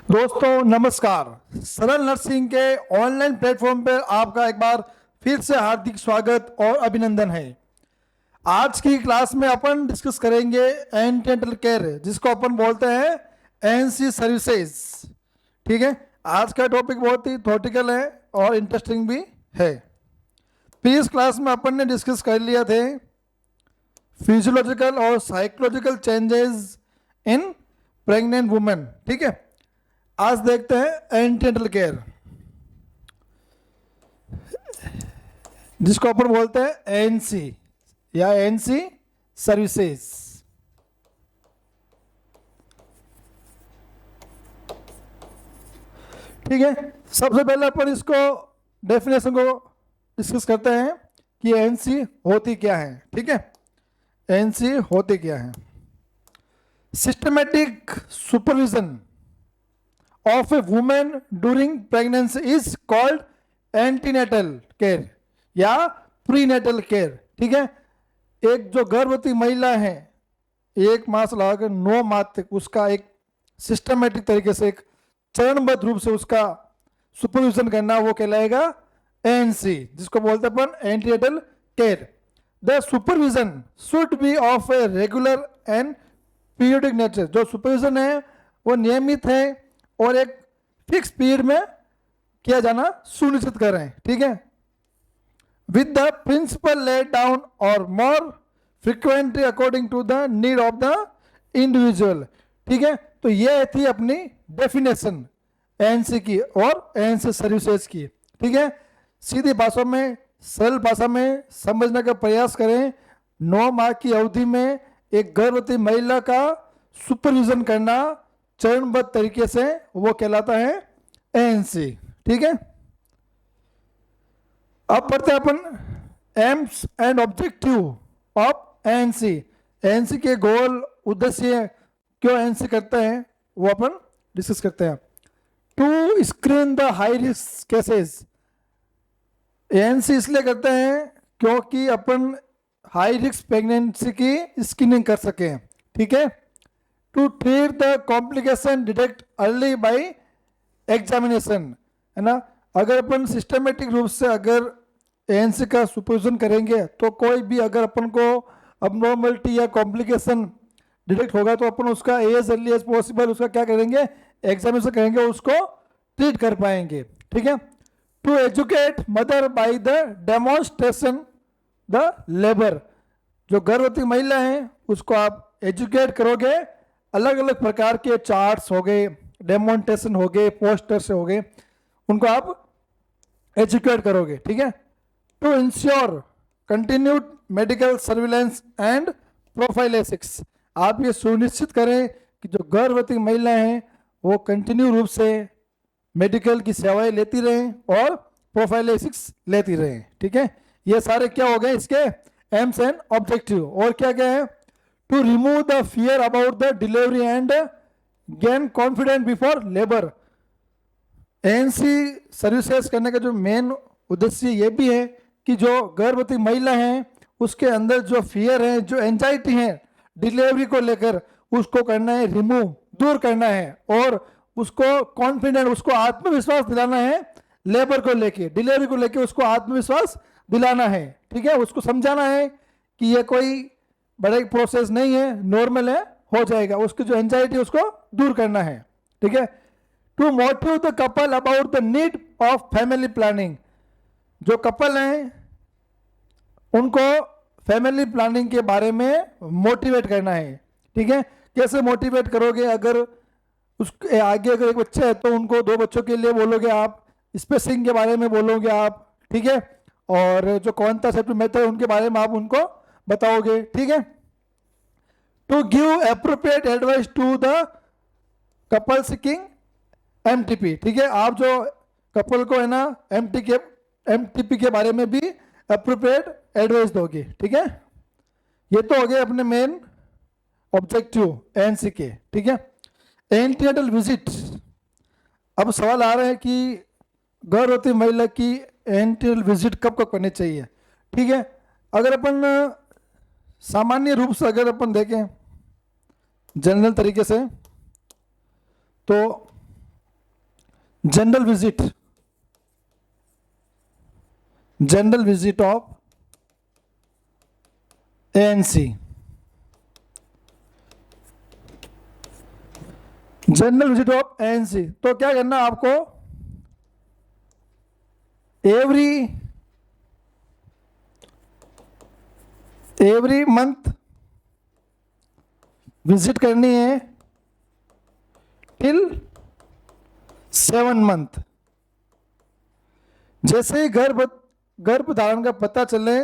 दोस्तों नमस्कार। सरल नर्सिंग के ऑनलाइन प्लेटफॉर्म पर आपका एक बार फिर से हार्दिक स्वागत और अभिनंदन है। आज की क्लास में अपन डिस्कस करेंगे एंटीनेटल केयर, जिसको अपन बोलते हैं एनसी सर्विसेज। ठीक है, आज का टॉपिक बहुत ही थॉटिकल है और इंटरेस्टिंग भी है। प्रीवियस क्लास में अपन ने डिस्कस कर लिया थे फिजियोलॉजिकल और psychological changes in pregnant women. ठीक है, आज देखते हैं एंटीनेटल केयर, जिसको अपन बोलते हैं एनसी या एनसी सर्विसेज। ठीक है, सबसे पहले अपन इसको डेफिनेशन को डिस्कस करते हैं कि एनसी होती क्या है। ठीक है, एनसी होती क्या है? Systematic supervision of a woman during pregnancy is called antenatal care या prenatal care। ठीक है, एक जो गर्भवती महिला है 1 माह से लगाकर 9 माह तक उसका एक सिस्टमेटिक तरीके से, एक चरणबद्ध रूप से उसका सुपरविजन करना, वो कहलाएगा एनसी, जिसको बोलते हैं अपन antenatal care. The supervision should be of a regular and periodic nature. जो सुपरविजन है वो नियमित है और एक फिक्स पीरियड में किया जाना सुनिश्चित कर रहे हैं। ठीक है, with the principle laid down और more frequently according to the need of the individual. ठीक है, तो ये थी अपनी डेफिनेशन एनसी की और एनसी सर्विसेज की। ठीक है, सीधी भाषा में, सरल भाषा में समझने का प्रयास करें। 9 माह की अवधि में एक गर्भवती महिला का सुपरविजन करना चरणबद्ध तरीके से, वो कहलाता है एएनसी। ठीक है, अब पढ़ते हैं अपन aims and objective of ANC. ANC के गोल, उद्देश्य, क्यों एएनसी करते हैं, वो अपन डिस्कस करते हैं। To screen the high risk cases. ANC इसलिए करते हैं क्योंकि अपन हाई रिस्क प्रेगनेंसी की स्क्रीनिंग कर सकें। ठीक है, to treat the complication detect early by examination, है ना। अगर अपन सिस्टमेटिक रूप से अगर एएनसी का सुपरविजन करेंगे तो कोई भी अगर अपन को अबनॉर्मलिटी या कॉम्प्लिकेशन डिटेक्ट होगा तो अपन उसका एज अर्ली एज पॉसिबल उसका क्या करेंगे, एग्जामिनेशन करेंगे, उसको ट्रीट कर पाएंगे। ठीक है, to educate mother by the demonstration the labour. जो गर्भवती महिला है उसको आप एजुकेट करोगे, अलग अलग प्रकार के चार्ट्स हो गए, डेमोन्स्ट्रेशन हो गए, पोस्टर्स हो गए, उनको आप एजुकेट करोगे। ठीक है, to ensure continued medical surveillance and prophylaxis. आप ये सुनिश्चित करें कि जो गर्भवती महिला हैं वो कंटिन्यू रूप से मेडिकल की सेवाएं लेती रहें और प्रोफाइलेसिस लेती रहें। ठीक है, ये सारे क्या हो गए इसके एम्स एंड ऑब्जेक्टिव। और क्या क्या है? To remove the fear about the delivery and gain confidence before labour. ANC services करने का जो मेन उद्देश्य ये भी है कि जो गर्भवती महिला है उसके अंदर जो फियर है, जो एंजाइटी है डिलीवरी को लेकर, उसको करना है रिमूव, दूर करना है, और उसको कॉन्फिडेंट, उसको आत्मविश्वास दिलाना है लेबर को लेके, डिलीवरी को लेके उसको आत्मविश्वास दिलाना है। ठीक है, उसको समझाना है कि ये कोई बड़ा प्रोसेस नहीं है, नॉर्मल है, हो जाएगा। उसकी जो एंजाइटी उसको दूर करना है। ठीक है, to motive the couple about the need of family planning. जो कपल हैं उनको फैमिली प्लानिंग के बारे में मोटिवेट करना है। ठीक है, कैसे मोटिवेट करोगे? अगर उसके आगे अगर एक बच्चा है तो उनको 2 बच्चों के लिए बोलोगे आप, स्पेसिंग के बारे में बोलोगे आप। ठीक है, और जो कॉन्ट्रासेप्टिव मेथड है उनके बारे में आप उनको बताओगे। ठीक है, to give appropriate advice to the couple seeking MTP. ठीक है, आप जो कपल को है ना एमटीपी के बारे में भी एप्रोप्रिएट एडवाइस दोगे। ठीक है, ये तो हो गए अपने मेन ऑब्जेक्टिव एएनसी के। ठीक है, एंटीनेटल विजिट। अब सवाल आ रहा है कि गर्भवती महिला की एंटीनेटल विजिट कब कब करनी चाहिए। ठीक है, अगर अपन सामान्य रूप से अगर अपन देखें जनरल तरीके से, तो general visit of ANC. General visit of ANC, तो क्या करना आपको, एवरी मंथ विजिट करनी है टिल 7 मंथ। जैसे ही गर्भ धारण का पता चले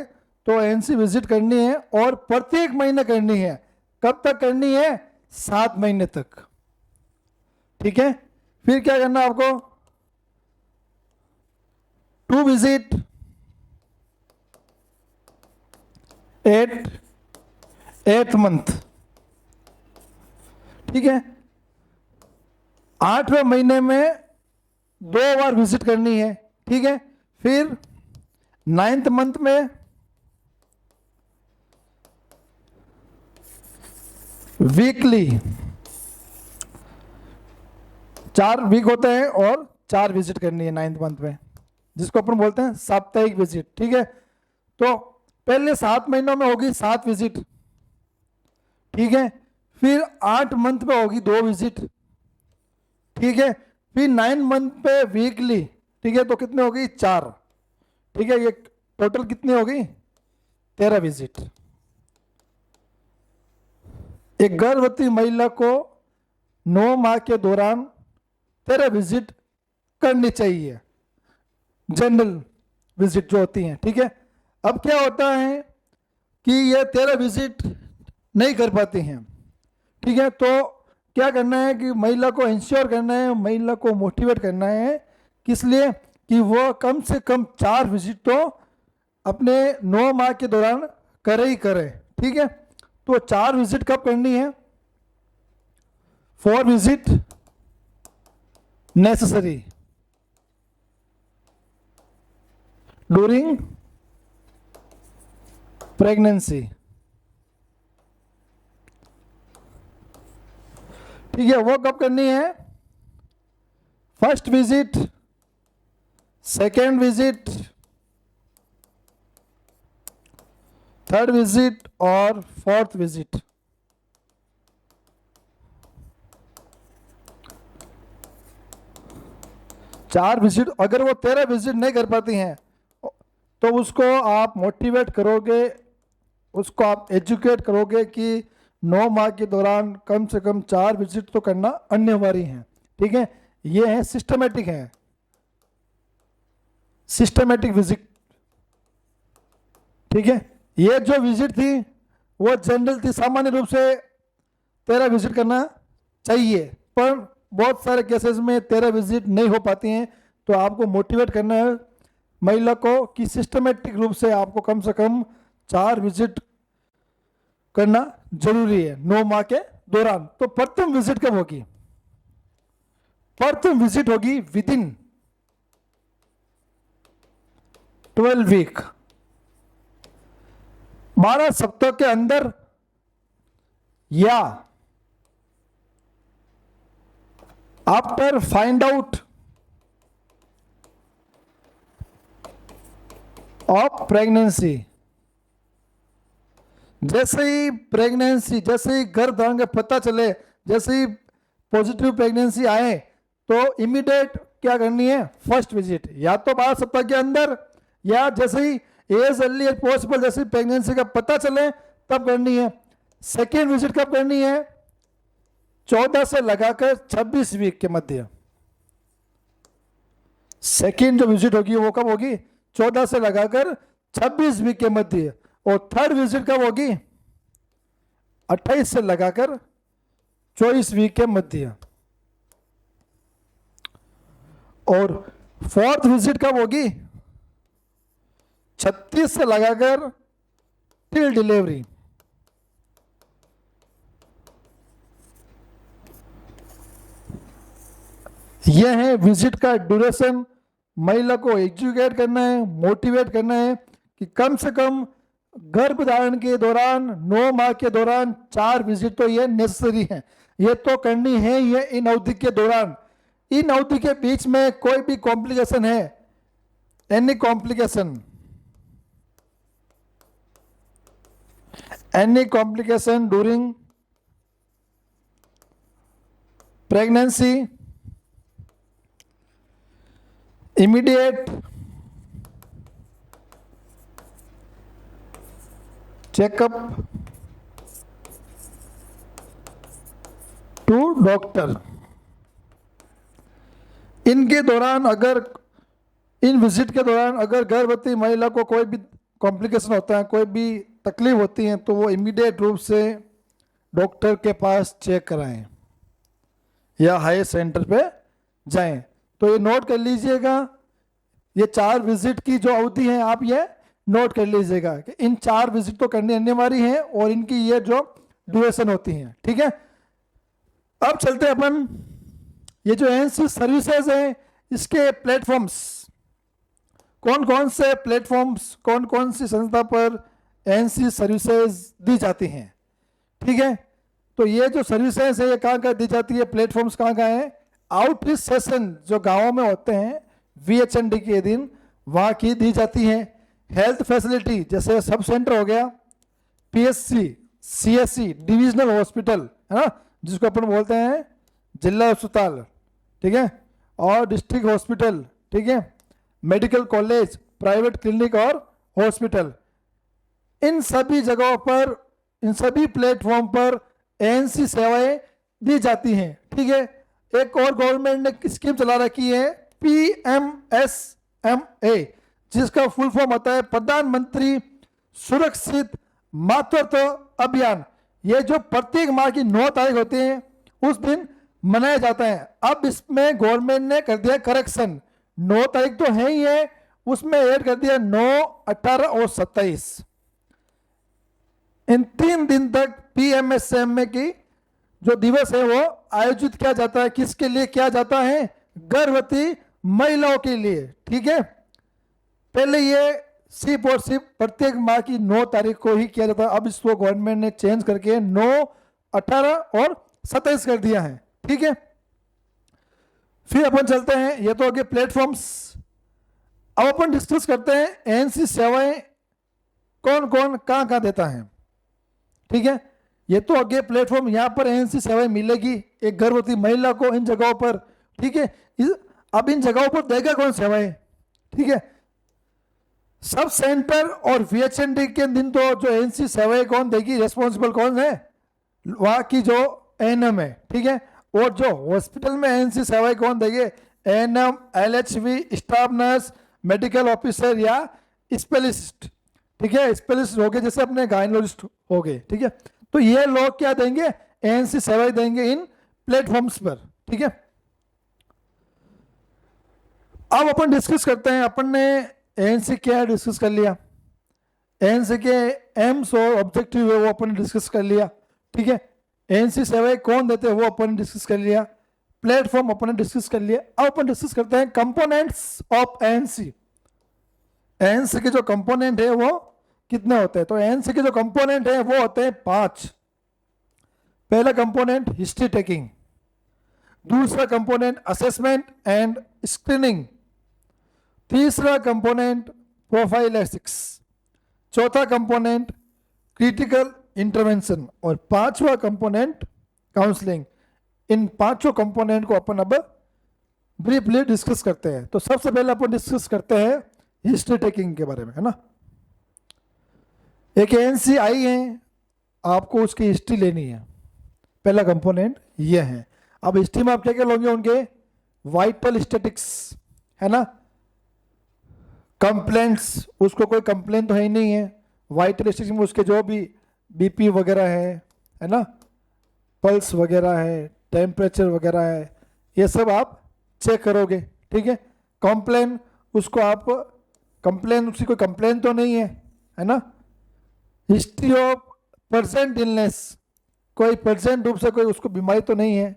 तो एएनसी विजिट करनी है, और प्रत्येक महीने करनी है। कब तक करनी है? 7 महीने तक। ठीक है, फिर क्या करना आपको, टू विजिट एट मंथ। ठीक है, 8वें महीने में 2 बार विजिट करनी है। ठीक है, फिर 9th मंथ में वीकली 4 वीक होते हैं और 4 विजिट करनी है 9th मंथ में, जिसको अपन बोलते हैं साप्ताहिक विजिट। ठीक है, तो पहले 7 महीनों में होगी 7 विजिट। ठीक है, फिर 8 मंथ में होगी 2 विजिट। ठीक है, फिर 9 मंथ पे वीकली। ठीक है, तो कितने हो गई? 4। ठीक है, ये टोटल कितनी हो गई? 13 विजिट। एक गर्भवती महिला को 9 माह के दौरान 13 विजिट करनी चाहिए, जनरल विजिट जो होती हैं। ठीक है, अब क्या होता है कि ये 13 विजिट नहीं कर पाती हैं। ठीक है, तो क्या करना है कि महिला को इंश्योर करना है, महिला को मोटिवेट करना है, किस लिए कि वो कम से कम 4 विजिट तो अपने 9 माह के दौरान करे ही करे। ठीक है, तो 4 विजिट कब करनी है? 4 विजिट नेसेसरी ड्यूरिंग प्रेगनेंसी। ठीक है, वो कब करनी है? First visit, second visit, third visit और 4th विजिट। चार विजिट, अगर वो 13 विजिट नहीं कर पाती हैं तो उसको आप मोटिवेट करोगे, उसको आप एजुकेट करोगे कि 9 माह के दौरान कम से कम 4 विजिट तो करना अनिवार्य है। ठीक है, ये है सिस्टमेटिक विजिट। ठीक है, ये जो विजिट थी वो जनरल थी, सामान्य रूप से 13 विजिट करना चाहिए, पर बहुत सारे केसेस में 13 विजिट नहीं हो पाती हैं। तो आपको मोटिवेट करना है महिला को कि सिस्टमेटिक रूप से आपको कम से कम 4 विजिट करना जरूरी है 9 माह के दौरान। तो प्रथम विजिट कब होगी? प्रथम विजिट होगी विदिन 12 वीक, 12 सप्ताह के अंदर, या after find out of pregnancy. जैसे ही गर्भधारण का पता चले, जैसे ही पॉजिटिव प्रेगनेंसी आए, तो इमीडिएट क्या करनी है? फर्स्ट विजिट, या तो 12 सप्ताह के अंदर, या जैसे ही एज अर्ली एज पॉसिबल, जैसे प्रेगनेंसी का पता चले तब करनी है। सेकेंड विजिट कब करनी है? 14 से लगाकर 26 वीक के मध्य। सेकेंड जो विजिट होगी वो कब होगी? 14 से लगाकर 26 वीक के मध्य। और थर्ड विजिट कब होगी? 28 से लगाकर 24 वीक के मध्य। और फोर्थ विजिट कब होगी? 36 से लगाकर टिल डिलीवरी। यह है विजिट का ड्यूरेशन। महिला को एजुकेट करना है, मोटिवेट करना है कि कम से कम गर्भ धारण के दौरान 9 माह के दौरान 4 विजिट तो ये नेसेसरी है, ये तो करनी है, ये इन अवधि के दौरान। इन अवधि के बीच में कोई भी कॉम्प्लिकेशन है, any complication during pregnancy, immediate checkup to doctor. इनके दौरान अगर इन विजिट के दौरान अगर गर्भवती महिला को कोई भी कॉम्प्लिकेशन होता है, कोई भी तकलीफ होती है, तो वो इमीडिएट रूप से डॉक्टर के पास चेक कराएं या हाई सेंटर पे जाएं। तो ये नोट कर लीजिएगा, ये 4 विजिट की जो अवधि है आप ये नोट कर लीजिएगा कि इन 4 विजिट तो करनी अनिवार्य है और इनकी ये जो ड्यूरेशन होती है। ठीक है, अब चलते हैं अपन, ये जो एएनसी सर्विसेज है इसके प्लेटफॉर्म्स, कौन कौन से प्लेटफॉर्म्स, कौन कौन सी संस्था पर एएनसी सर्विसेज दी जाती हैं। ठीक है, तो ये जो सर्विसेज है ये कहाँ कहाँ दी जाती है, प्लेटफॉर्म्स कहाँ कहाँ है। आउटरीच सेशन जो गाँवों में होते हैं VHND के दिन, वहाँ की दी जाती है। हेल्थ फैसिलिटी जैसे सब सेंटर हो गया, PSC, CSC डिविजनल हॉस्पिटल है ना, जिसको अपन बोलते हैं जिला अस्पताल, ठीक है, और डिस्ट्रिक्ट हॉस्पिटल, ठीक है, मेडिकल कॉलेज, प्राइवेट क्लिनिक और हॉस्पिटल, इन सभी जगहों पर, इन सभी प्लेटफॉर्म पर एएनसी सेवाएं दी जाती हैं। ठीक है, एक और गवर्नमेंट ने स्कीम चला रखी है PMSMA, जिसका फुल फॉर्म होता है प्रधानमंत्री सुरक्षित मातृत्व अभियान। ये जो प्रत्येक माह की 9 तारीख होती है उस दिन मनाया जाता है। अब इसमें गवर्नमेंट ने कर दिया करेक्शन, 9 तारीख तो है ही है, उसमें ऐड कर दिया 9, 18 और 27। इन 3 दिन तक PMSMA की जो दिवस है वो आयोजित किया जाता है। किसके लिए किया जाता है, गर्भवती महिलाओं के लिए। ठीक है, पहले ये सिर्फ और सिर्फ प्रत्येक माह की 9 तारीख को ही किया जाता है, अब इसको गवर्नमेंट ने चेंज करके 9, 18 और 27 कर दिया है। ठीक है, फिर अपन चलते हैं, ये तो आगे प्लेटफॉर्म्स। अब अपन डिस्कस करते हैं एएनसी सेवाएं कौन कौन कहां कहां देता है। ठीक है, ये तो आगे प्लेटफॉर्म, यहां पर एएनसी सेवाएं मिलेगी एक गर्भवती महिला को इन जगहों पर। ठीक है, अब इन जगहों पर देगा कौन सेवाएं। ठीक है, सब सेंटर और VHND के दिन तो जो एएनसी सेवाएं कौन देगी, रेस्पॉन्सिबल कौन है, वहां की जो ANM है। ठीक है, और जो हॉस्पिटल में एएनसी सेवाएं कौन देंगे, ANM, LHV, staff nurse, medical officer या स्पेशलिस्ट। ठीक है, स्पेशलिस्ट हो गए जैसे अपने गायनोलॉजिस्ट हो गए। ठीक है, तो ये लोग क्या देंगे, एएनसी सेवाएं देंगे इन प्लेटफॉर्म्स पर। ठीक है, अब अपन डिस्कस करते हैं, अपन ने एएनसी क्या डिस्कस कर लिया, एएनसी के एम्स और ऑब्जेक्टिव है वो अपन ने डिस्कस कर लिया। ठीक है, एएनसी सेवाएं कौन देते हैं वो अपन ने डिस्कस कर लिया, प्लेटफॉर्म अपन ने डिस्कस कर लिया। अब अपन डिस्कस करते हैं कंपोनेंट्स ऑफ एएनसी। एएनसी के जो कंपोनेंट है वो कितने होते हैं, तो एएनसी के जो कंपोनेंट है वो होते हैं 5। पहला कंपोनेंट हिस्ट्री टेकिंग, दूसरा कंपोनेंट असेसमेंट एंड स्क्रीनिंग, तीसरा कंपोनेंट प्रोफाइलैक्टिक्स, चौथा कंपोनेंट क्रिटिकल इंटरवेंशन और 5वां कंपोनेंट काउंसलिंग। इन 5 कंपोनेंट को अपन अब ब्रीफली डिस्कस करते हैं। तो सबसे पहले अपन डिस्कस करते हैं हिस्ट्री टेकिंग के बारे में, है ना। एक एएनसी आई है, आपको उसकी हिस्ट्री लेनी है, पहला कंपोनेंट ये है। अब हिस्ट्री में आप क्या क्या लोगे, उनके वाइटल स्टैटिक्स, है ना, कंप्लेंट्स, उसको कोई कंप्लेंट तो है ही नहीं है, वाइटल स्टैटिक्स में उसके जो भी BP वगैरह है ना, पल्स वगैरह है, टेम्परेचर वगैरह है, ये सब आप चेक करोगे। ठीक है, कंप्लेन, उसको आप कंप्लेन, उसकी कोई कंप्लेन तो नहीं है ना। हिस्ट्री ऑफ प्रेजेंट इलनेस, कोई प्रेजेंट रूप से कोई उसको बीमारी तो नहीं है।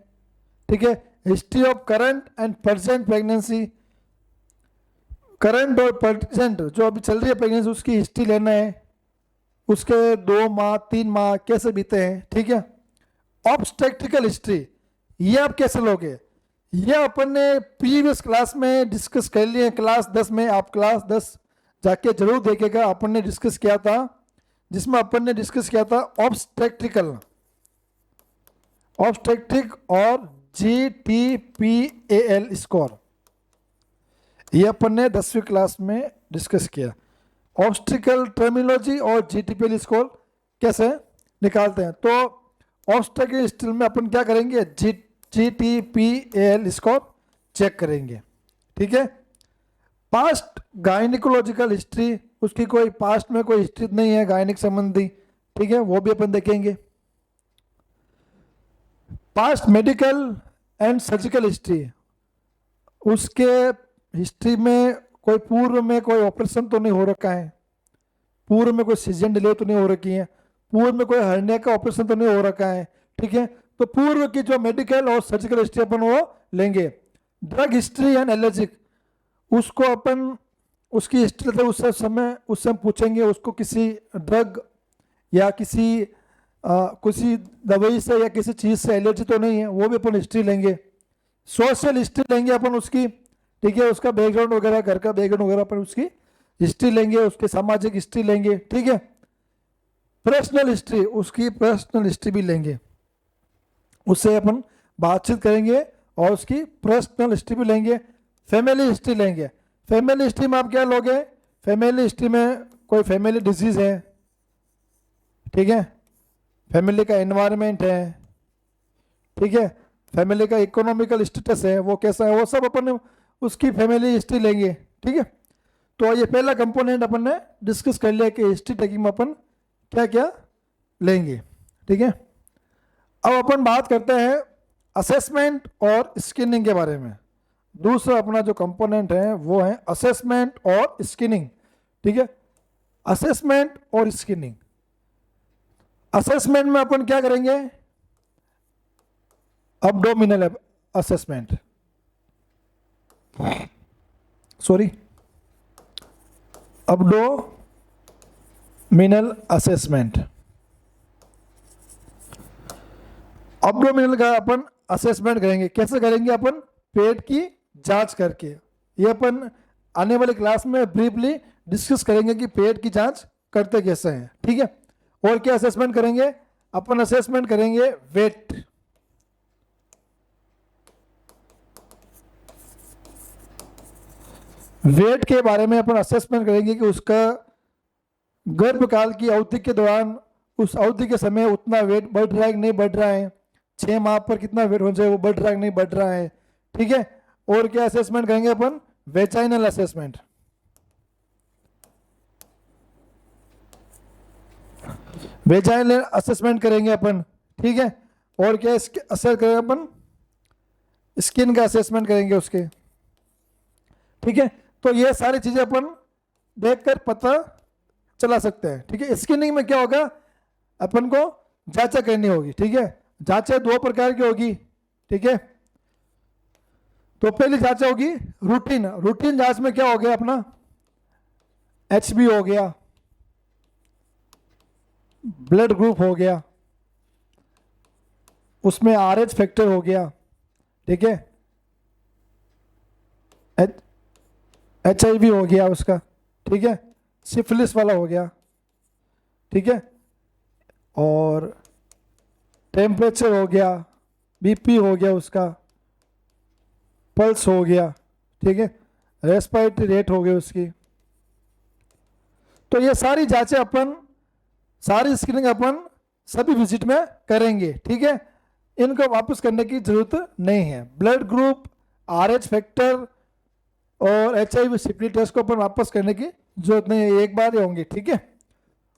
ठीक है, history of current and present pregnancy, current और प्रेजेंट जो अभी चल रही है प्रेगनेंसी उसकी हिस्ट्री लेना है, उसके 2 माह 3 माह कैसे बीते हैं। ठीक है, ऑब्स्टेट्रिकल हिस्ट्री, ये आप कैसे लोगे, ये अपन ने प्रीवियस क्लास में डिस्कस कर लिए, क्लास 10 में। आप क्लास 10 जाके जरूर देखेगा, अपन ने डिस्कस किया था, जिसमें अपन ने डिस्कस किया था ऑब्स्टेट्रिकल, ऑब्स्टेट्रिक और GTPAL स्कोर। ये अपन ने 10वीं क्लास में डिस्कस किया। ऑब्स्टिकल टर्मिनोलॉजी और GTPAL स्कोर कैसे निकालते हैं। तो ऑब्स्टिकल स्टिल में अपन क्या करेंगे, GTPAL स्कोर चेक करेंगे, ठीक है। पास्ट गायनिकोलॉजिकल हिस्ट्री, उसकी कोई पास्ट में कोई हिस्ट्री नहीं है गायनिक संबंधी, ठीक है, वो भी अपन देखेंगे। Past medical and surgical history, उसके हिस्ट्री में कोई पूर्व में कोई ऑपरेशन तो नहीं हो रखा है, पूर्व में कोई सीजन डिले तो नहीं हो रखी है, पूर्व में कोई हर्निया का ऑपरेशन तो नहीं हो रखा है, ठीक है। तो पूर्व की जो मेडिकल और सर्जिकल हिस्ट्री अपन वो लेंगे। ड्रग हिस्ट्री एंड एलर्जिक, उसको अपन उसकी हिस्ट्री लेते उससे हम पूछेंगे उसको किसी ड्रग या किसी दवाई से या किसी चीज़ से एलर्जी तो नहीं है, वो भी अपन हिस्ट्री लेंगे। सोशल हिस्ट्री लेंगे अपन उसकी, ठीक है, उसका बैकग्राउंड वगैरह, घर का बैकग्राउंड वगैरह अपन उसकी हिस्ट्री लेंगे, उसके सामाजिक हिस्ट्री लेंगे, ठीक है। पर्सनल हिस्ट्री, उसकी पर्सनल हिस्ट्री भी लेंगे, उससे अपन बातचीत करेंगे और उसकी पर्सनल हिस्ट्री भी लेंगे। फैमिली हिस्ट्री लेंगे। फैमिली हिस्ट्री में आप क्या लोगे, फैमिली हिस्ट्री में कोई फैमिली डिजीज है, ठीक है, फैमिली का एनवायरनमेंट है, ठीक है, फैमिली का इकोनॉमिकल स्टेटस है, वो कैसा है, वो सब अपन उसकी फैमिली हिस्ट्री लेंगे, ठीक है। तो ये पहला कंपोनेंट अपन ने डिस्कस कर लिया कि हिस्ट्री टेकिंग में अपन क्या क्या लेंगे, ठीक है। अब अपन बात करते हैं असेसमेंट और स्क्रीनिंग के बारे में। दूसरा अपना जो कंपोनेंट है वो है असेसमेंट और स्क्रीनिंग, ठीक है। असेसमेंट और स्क्रीनिंग। असेसमेंट में अपन क्या करेंगे, abdominal assessment, sorry abdominal assessment. Abdominal का अपन असेसमेंट करेंगे। कैसे करेंगे, अपन पेट की जांच करके। ये अपन आने वाली क्लास में ब्रीफली डिस्कस करेंगे कि पेट की जांच करते कैसे हैं, ठीक है। और क्या असेसमेंट करेंगे, अपन असेसमेंट करेंगे वेट, वेट के बारे में अपन असेसमेंट करेंगे कि उसका गर्भकाल की अवधि के दौरान, उस अवधि के समय उतना वेट बढ़ रहा है कि नहीं बढ़ रहा है, 6 माह पर कितना वेट होना चाहिए, वो बढ़ रहा है कि नहीं बढ़ रहा है, ठीक है। और क्या असेसमेंट करेंगे अपन, वेजाइनल असेसमेंट। वेजाइनल असेसमेंट करेंगे अपन, ठीक है। और क्या असर करेंगे अपन, स्किन का असेसमेंट करेंगे उसके, ठीक है। तो ये सारी चीजें अपन देखकर पता चला सकते हैं, ठीक है। स्किनिंग में क्या होगा, अपन को जांच करनी होगी, ठीक है। जांचें 2 प्रकार की होगी, ठीक है। तो पहली जांच होगी रूटीन। रूटीन जांच में क्या हो गया अपना, HB हो गया, ब्लड ग्रुप हो गया, उसमें RH फैक्टर हो गया, ठीक है, HIV हो गया उसका, ठीक है, सिफिलिस वाला हो गया, ठीक है, और टेम्परेचर हो गया, BP हो गया उसका, पल्स हो गया, ठीक है, रेस्पिरेटरी रेट हो गई उसकी। तो ये सारी जांचें अपन, सारी स्क्रीनिंग अपन सभी विजिट में करेंगे, ठीक है। इनको वापस करने की जरूरत नहीं है। ब्लड ग्रुप, RH फैक्टर और HIV सिफिलिस टेस्ट को अपन वापस करने की जरूरत नहीं है, एक बार ही होंगे, ठीक है।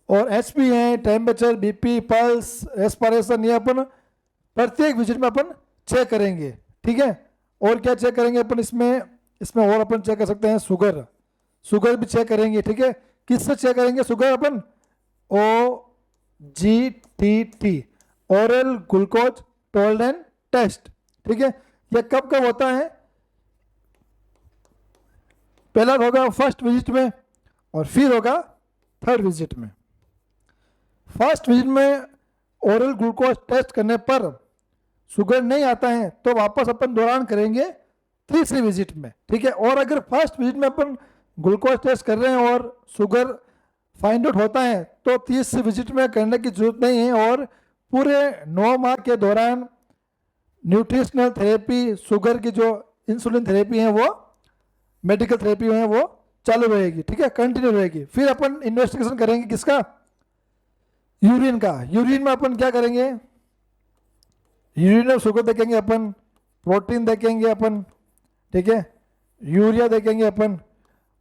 और HP है, टेम्परेचर, BP, पल्स, रेस्पिरेशन, ये अपन प्रत्येक विजिट में अपन चेक करेंगे, ठीक है। और क्या चेक करेंगे अपन इसमें और अपन चेक कर सकते हैं शुगर, शुगर भी चेक करेंगे, ठीक है। किससे चेक करेंगे शुगर अपन, OGTT, oral glucose tolerance test, ठीक है। ये कब कब होता है, पहला होगा फर्स्ट विजिट में और फिर होगा थर्ड विजिट में। फर्स्ट विजिट में ओरल ग्लूकोज टेस्ट करने पर शुगर नहीं आता है तो वापस अपन दौरान करेंगे तीसरी विजिट में, ठीक है। और अगर फर्स्ट विजिट में अपन ग्लूकोज टेस्ट कर रहे हैं और शुगर फाइंड आउट होता है तो तीसरी विजिट में करने की जरूरत नहीं है, और पूरे 9 माह के दौरान न्यूट्रिशनल थेरेपी, शुगर की जो इंसुलिन थेरेपी है वो, मेडिकल थेरेपी है वो चालू रहेगी, ठीक है, कंटिन्यू रहेगी। फिर अपन इन्वेस्टिगेशन करेंगे किसका, यूरिन का। यूरिन में अपन क्या करेंगे, यूरिन में शुगर देखेंगे अपन, प्रोटीन देखेंगे अपन, ठीक है, यूरिया देखेंगे अपन।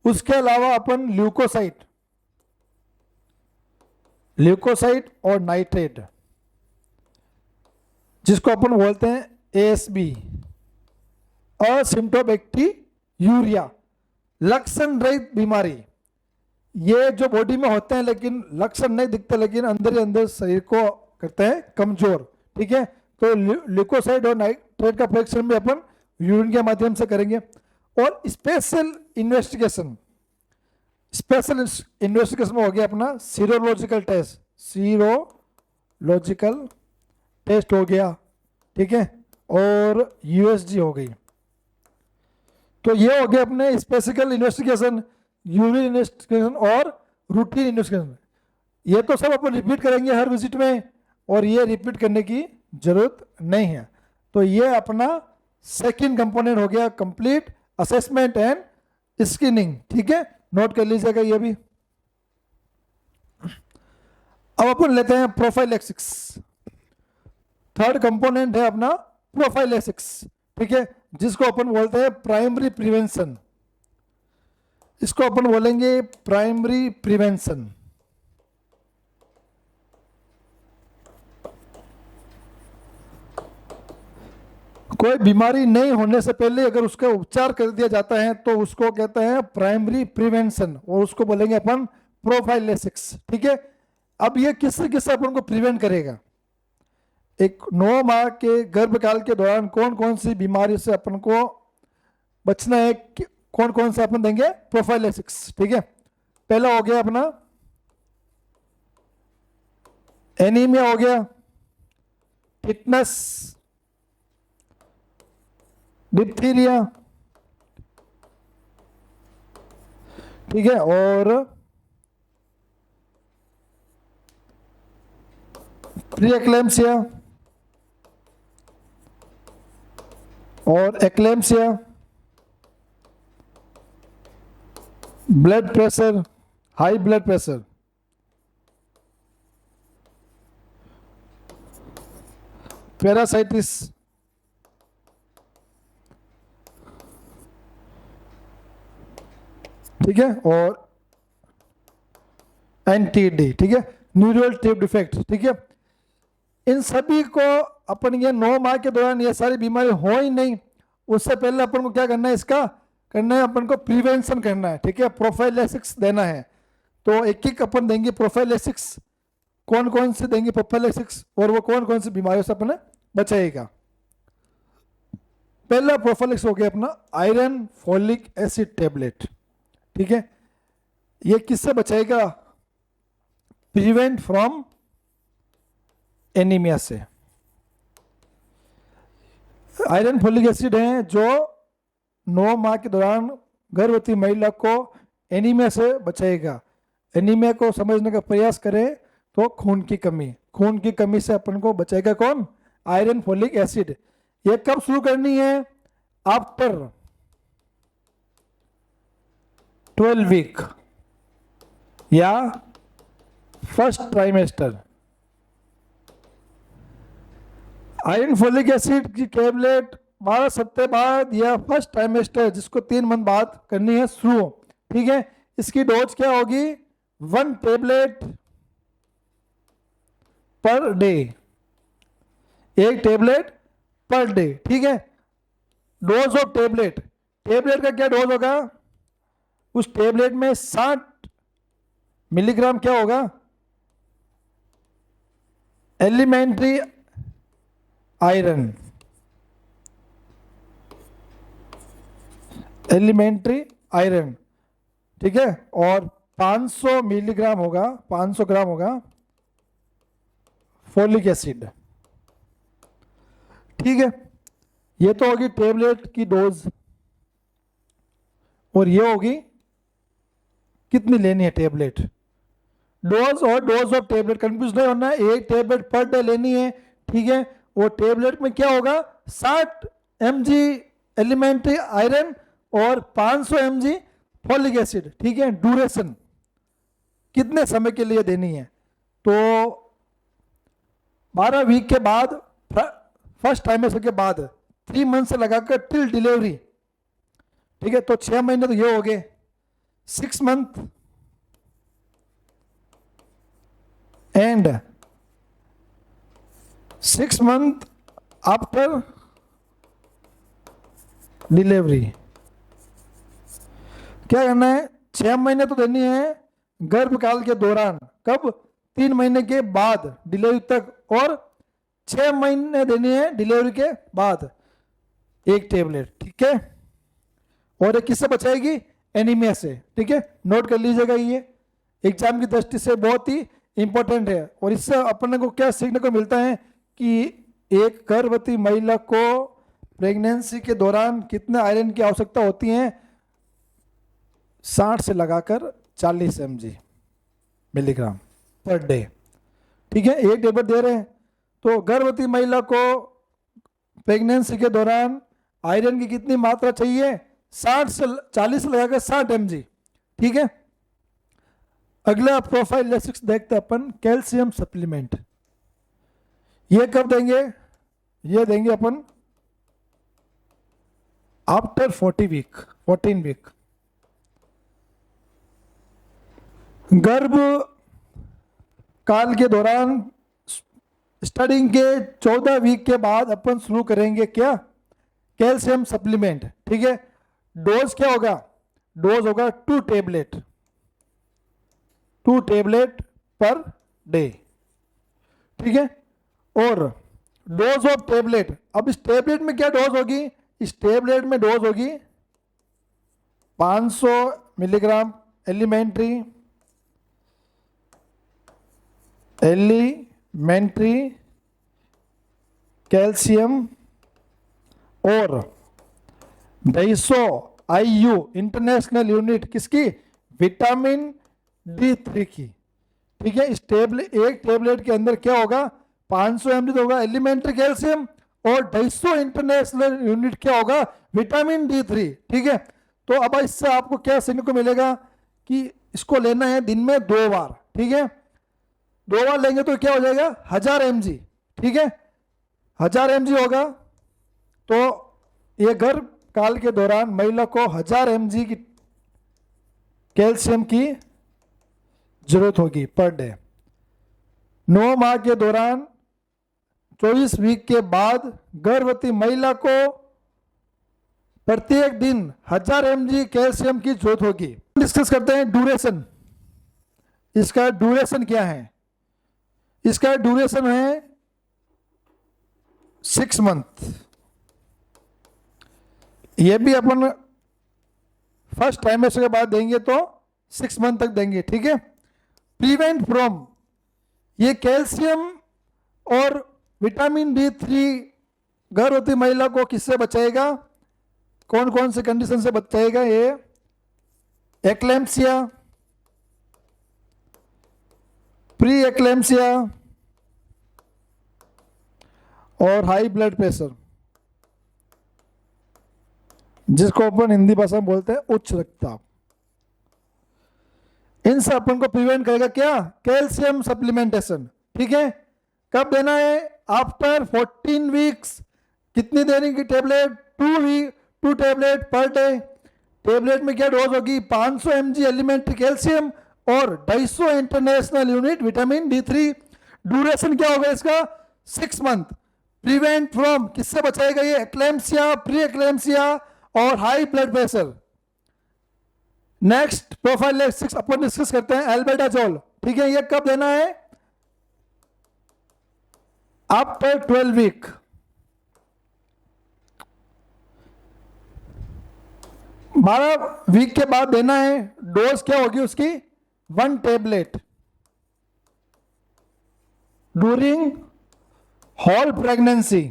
उसके अलावा अपन ल्यूकोसाइट और नाइट्रेट, जिसको अपन बोलते हैं एएसबी, असिम्प्टोमेटिक, लक्षण रहित बीमारी। ये जो बॉडी में होते हैं लेकिन लक्षण नहीं दिखते, लेकिन अंदर ही अंदर शरीर को करते हैं कमजोर, ठीक है। तो ल्यूकोसाइड और नाइट्रेट का परीक्षण भी अपन यूरिन के माध्यम से करेंगे। और स्पेशल इन्वेस्टिगेशन में हो गया अपना सीरोलॉजिकल टेस्ट हो गया, ठीक है, और यूएसजी हो गई। तो ये हो गया अपने स्पेसिफिकल इन्वेस्टिगेशन, यूरिन इन्वेस्टिगेशन और रूटीन इन्वेस्टिगेशन। ये तो सब अपन रिपीट करेंगे हर विजिट में, और ये रिपीट करने की जरूरत नहीं है। तो ये अपना सेकंड कंपोनेंट हो गया, कंप्लीट असेसमेंट एंड स्क्रीनिंग, ठीक है, नोट कर लीजिएगा ये भी। अब अपन लेते हैं प्रोफाइलैक्सिस। थर्ड कंपोनेंट है अपना प्रोफाइलैक्सिस, ठीक है, जिसको अपन बोलते हैं प्राइमरी प्रिवेंशन। इसको अपन बोलेंगे प्राइमरी प्रिवेंशन। कोई बीमारी नहीं होने से पहले अगर उसका उपचार कर दिया जाता है तो उसको कहते हैं प्राइमरी प्रिवेंशन, और उसको बोलेंगे अपन प्रोफाइलैक्सिस, ठीक है। अब ये किससे किससे अपन को प्रिवेंट करेगा, एक 9 माह के गर्भकाल के दौरान कौन कौन सी बीमारी से अपन को बचना है, कौन कौन से अपन देंगे प्रोफाइलैक्सिस, ठीक है। पहला हो गया अपना एनीमिया हो गया, टिटनस, डिप्थीरिया, ठीक है, और प्रीएक्लेम्सिया और eclampsia, blood pressure, high blood pressure, parasites, ठीक है, और एनटीडी, ठीक है, न्यूरल ट्यूब डिफेक्ट, ठीक है। इन सभी को अपन ये 9 माह के दौरान ये सारी बीमारी हो ही नहीं, उससे पहले अपन को क्या करना है, इसका करना है अपन को प्रिवेंशन करना है, ठीक है, प्रोफाइलैक्सिस देना है। तो एक एक अपन देंगे प्रोफाइलैक्सिस, कौन कौन से देंगे प्रोफाइलैक्सिस, और वो कौन कौन सी बीमारियों से अपने बचाएगा। पहला प्रोफाइलैक्सिस हो गया अपना आयरन फॉलिक एसिड टेबलेट, ठीक है। ये किससे बचाएगा, प्रिवेंट फ्रॉम एनीमिया से। आयरन फॉलिक एसिड है जो 9 माह के दौरान गर्भवती महिला को एनीमिया से बचाएगा। एनीमिया को समझने का प्रयास करें तो खून की कमी से अपन को बचाएगा कौन, आयरन फॉलिक एसिड। ये कब शुरू करनी है, आफ्टर 12 वीक या first trimester. Iron folic acid की टेबलेट 12 सप्ताह बाद या फर्स्ट ट्राइमेस्टर, जिसको 3 मंथ बाद करनी है शुरू, ठीक है। इसकी डोज क्या होगी, 1 tablet per day, 1 tablet per day, ठीक है। डोज ऑफ टेबलेट का क्या डोज होगा, उस टेबलेट में 60 मिलीग्राम क्या होगा, एलिमेंट्री आयरन, ठीक है, और 500 मिलीग्राम होगा, 500 ग्राम होगा फॉलिक एसिड, ठीक है, ये तो होगी टेबलेट की डोज, और ये होगी कितनी लेनी है टेबलेट, डोज और डोज ऑफ टेबलेट, कंफ्यूज नहीं होना है, एक टेबलेट पर डे लेनी है, ठीक है। वो टेबलेट में क्या होगा, 60 mg एलिमेंट्री आयरन और 500 mg फॉलिक एसिड, ठीक है। ड्यूरेशन कितने समय के लिए देनी है, तो 12 वीक के बाद, फर्स्ट ट्राइमेस्टर के बाद 3 मंथ से लगाकर टिल डिलीवरी, ठीक है। तो 6 महीने तो ये हो गए, 6 month and 6 month after delivery. क्या करना है, 6 महीने तो देनी है गर्भकाल के दौरान, कब, 3 महीने के बाद डिलीवरी तक, और 6 महीने देनी है डिलीवरी के बाद एक टेबलेट, ठीक है। और ये किससे बचाएगी, एनीमिया से, ठीक है। नोट कर लीजिएगा, ये एग्जाम की दृष्टि से बहुत ही इंपॉर्टेंट है। और इससे अपने को क्या सीखने को मिलता है कि एक गर्भवती महिला को प्रेगनेंसी के दौरान कितने आयरन की आवश्यकता होती है, 60 से लगाकर 40 मिलीग्राम पर डे, ठीक है। एक टेबलेट दे रहे हैं, तो गर्भवती महिला को प्रेगनेंसी के दौरान आयरन की कितनी मात्रा चाहिए, 60 से 40 से लगाकर 60 mg, ठीक है। अगला प्रोफाइलैक्सिस देखते हैं अपन, कैल्शियम सप्लीमेंट। ये कब देंगे, ये देंगे अपन आफ्टर 14 वीक, गर्भ काल के दौरान, स्टडिंग के 14 वीक के बाद अपन शुरू करेंगे क्या, कैल्शियम सप्लीमेंट, ठीक है। डोज क्या होगा, डोज होगा 2 टेबलेट पर डे, ठीक है। और डोज ऑफ टेबलेट, अब इस टेबलेट में क्या डोज होगी, इस टेबलेट में डोज होगी 500 मिलीग्राम एलिमेंट्री कैल्शियम और 250 IU इंटरनेशनल यूनिट किसकी, विटामिन D3 की, ठीक है। इस एक टेबलेट के अंदर क्या होगा, 500 mg होगा एलिमेंट्री कैल्शियम और 250 इंटरनेशनल यूनिट क्या होगा, विटामिन D3, ठीक है। तो अब इससे आपको क्या सीखने को मिलेगा कि इसको लेना है दिन में 2 बार, ठीक है। 2 बार लेंगे तो क्या हो जाएगा, 1000 mg, ठीक है। 1000 mg होगा, तो ये गर्भ काल के दौरान महिला को 1000 mg की कैल्शियम की जरूरत होगी पर डे। 9 माह के दौरान 24 वीक के बाद गर्भवती महिला को प्रत्येक दिन 1000 mg कैल्शियम की जरूरत होगी। डिस्कस करते हैं ड्यूरेशन, इसका ड्यूरेशन क्या है, इसका ड्यूरेशन है 6 मंथ। ये भी अपन फर्स्ट ट्राइमेस्टर के बाद देंगे तो 6 मंथ तक देंगे, ठीक है। प्रिवेंट फ्रॉम, ये कैल्शियम और विटामिन D3 गर्भवती महिला को किससे बचाएगा, कौन कौन से कंडीशन से बचाएगा, ये एक्लेम्सिया, प्री एक्लेम्सिया और हाई ब्लड प्रेशर, जिसको अपन हिंदी भाषा में बोलते हैं उच्च रक्तचाप। इनसे अपन को प्रिवेंट करेगा क्या, कैल्शियम सप्लीमेंटेशन, ठीक है। कब देना है, आफ्टर 14 वीक्स। कितनी देने की tablet, 2 tablet per day. Tablet में क्या डोज होगी, 500 mg एलिमेंट्री कैल्शियम और 250 international unit vitamin D3। Duration क्या होगा इसका, 6 मंथ। प्रिवेंट फ्रॉम, किससे बचाएगा ये, एक्लेम्सिया, प्री एक्लेम्सिया और high blood pressure. Next prophylaxis अपन डिस्कस करते हैं, एल्बेंडाजोल, ठीक है। ये कब देना है, आफ्टर 12 वीक। बारह वीक के बाद देना है। डोज क्या होगी उसकी, 1 टेबलेट ड्यूरिंग होल प्रेगनेंसी,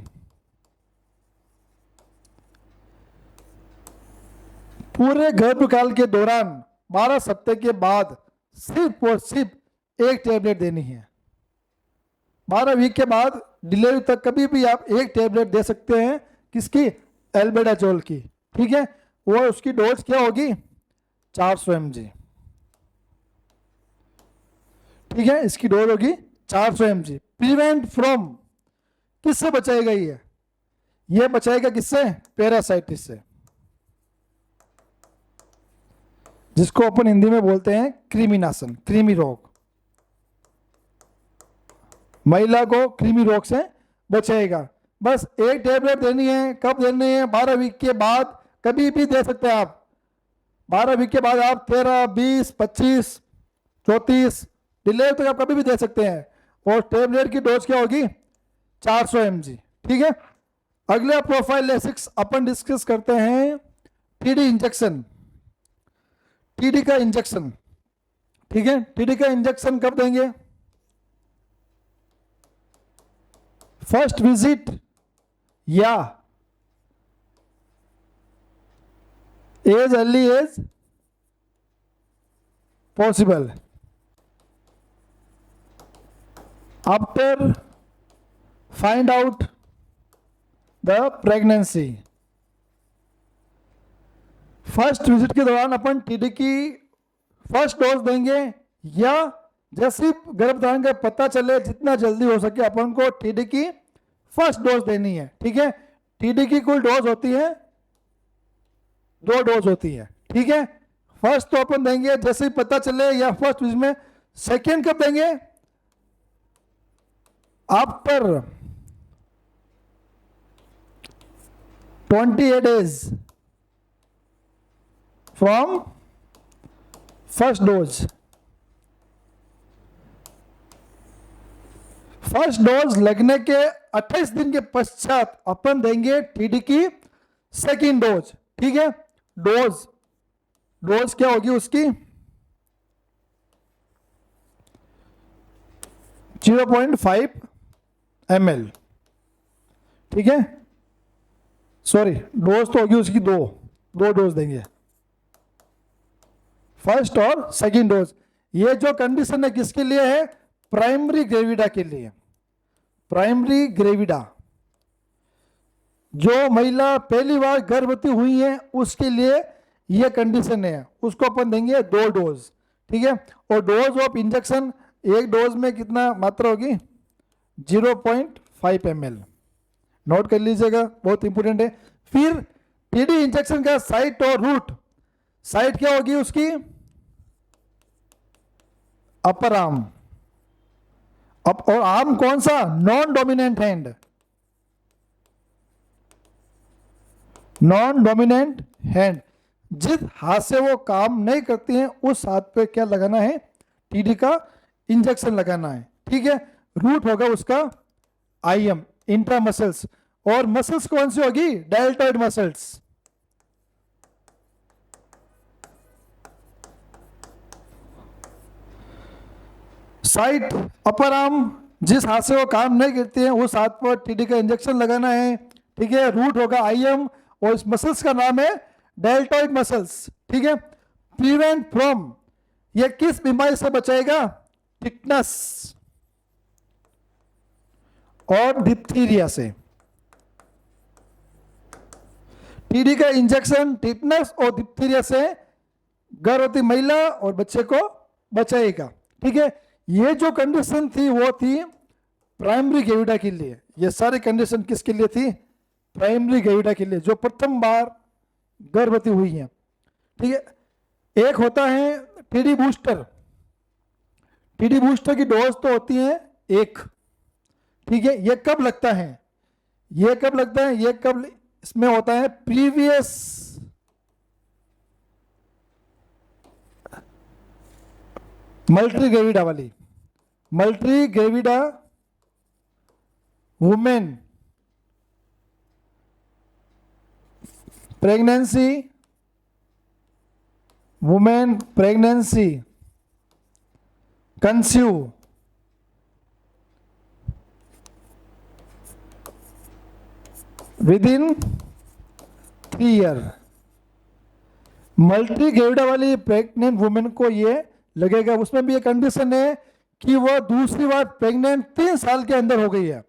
पूरे गर्भकाल के दौरान 12 सप्ताह के बाद सिर्फ और सिर्फ एक टेबलेट देनी है। 12 वीक के बाद डिलीवरी तक कभी भी आप एक टेबलेट दे सकते हैं। किसकी? एल्बेंडाजोल की। ठीक है, वो उसकी डोज क्या होगी? 400 mg। ठीक है, इसकी डोज होगी 400 mg। प्रिवेंट फ्रॉम, किससे बचाएगा ये बचाएगा किससे? पैरासाइटिस से, जिसको अपन हिंदी में बोलते हैं कृमिनाशन, कृमि रोग। महिला को कृमि रोग से बचाएगा। बस एक टेबलेट देनी है। कब देनी है? 12 वीक के बाद कभी भी दे सकते हैं आप। 12 वीक के बाद आप 13, 20, 25, 34 डिलीवरी तक आप कभी भी दे सकते हैं। और टेबलेट की डोज क्या होगी? 400 mg। ठीक है, अगला प्रोफाइलैक्सिस अपन डिस्कस करते हैं टीडी इंजेक्शन। टीडी का इंजेक्शन, ठीक है, टीडी का इंजेक्शन कब देंगे? फर्स्ट विजिट या as early as possible, after find out the pregnancy. First visit के दौरान अपन टीडी की फर्स्ट डोज देंगे, या जैसे गर्भधारण का पता चले जितना जल्दी हो सके अपन को टीडी की फर्स्ट डोज देनी है। ठीक है, टीडी की कुल डोज होती है 2 डोज होती है। ठीक है, फर्स्ट तो अपन देंगे जैसे ही पता चले, या फर्स्ट विजिट में। सेकेंड कब देंगे? After 28 days from first dose. First dose लगने के 28 दिन के पश्चात अपन देंगे टीडी की सेकेंड डोज। ठीक है, डोज क्या होगी उसकी? 0.5 ml। ठीक है, सॉरी, डोज तो होगी उसकी दो डोज देंगे, फर्स्ट और सेकेंड डोज। ये जो कंडीशन है किसके लिए है? प्राइमरी ग्रेविडा के लिए। प्राइमरी ग्रेविडा, जो महिला पहली बार गर्भवती हुई है उसके लिए यह कंडीशन है, उसको अपन देंगे 2 डोज। ठीक है, और डोज ऑफ इंजेक्शन एक डोज में कितना मात्रा होगी? 0.5 ml। नोट कर लीजिएगा, बहुत इंपॉर्टेंट है। फिर टीडी इंजेक्शन का साइट और रूट, साइट क्या होगी उसकी? Upper arm. और आर्म कौन सा? Non dominant hand. Non dominant hand, जिस हाथ से वो काम नहीं करती हैं उस हाथ पे क्या लगाना है? टीडी का इंजेक्शन लगाना है। ठीक है, रूट होगा उसका आईएम, इंट्रा मसल्स। और मसल्स कौन सी होगी? Deltoid muscles. Site upper arm, जिस हाथ से वो काम नहीं करती है उस हाथ पर टीडी का इंजेक्शन लगाना है। ठीक है, रूट होगा आईएम, और इस मसल्स का नाम है डेल्टॉइड मसल्स। ठीक है, प्रिवेंट फ्रॉम, ये किस बीमारी से बचाएगा? टिटनस और डिप्थीरिया से। टीडी का इंजेक्शन टिटनस और डिप्थीरिया से गर्भवती महिला और बच्चे को बचाएगा। ठीक है, ये जो कंडीशन थी वो थी प्राइमरी ग्रेविडा के लिए। ये सारी कंडीशन किसके लिए थी? प्राइमरी ग्रेविडा के लिए, जो प्रथम बार गर्भवती हुई है। ठीक है, एक होता है टीडी बूस्टर। टीडी बूस्टर की डोज तो होती है 1। ठीक है, ये कब लगता है? ये कब लगता है? ये कब इसमें होता है? प्रीवियस मल्टी ग्रेविडा वाली, multi gravida women pregnancy, women pregnancy conceive within 3 years, multi gravida वाली प्रेग्नेंट वुमेन को ये लगेगा। उसमें भी एक कंडीशन है कि वो दूसरी बार प्रेग्नेंट 3 साल के अंदर हो गई है,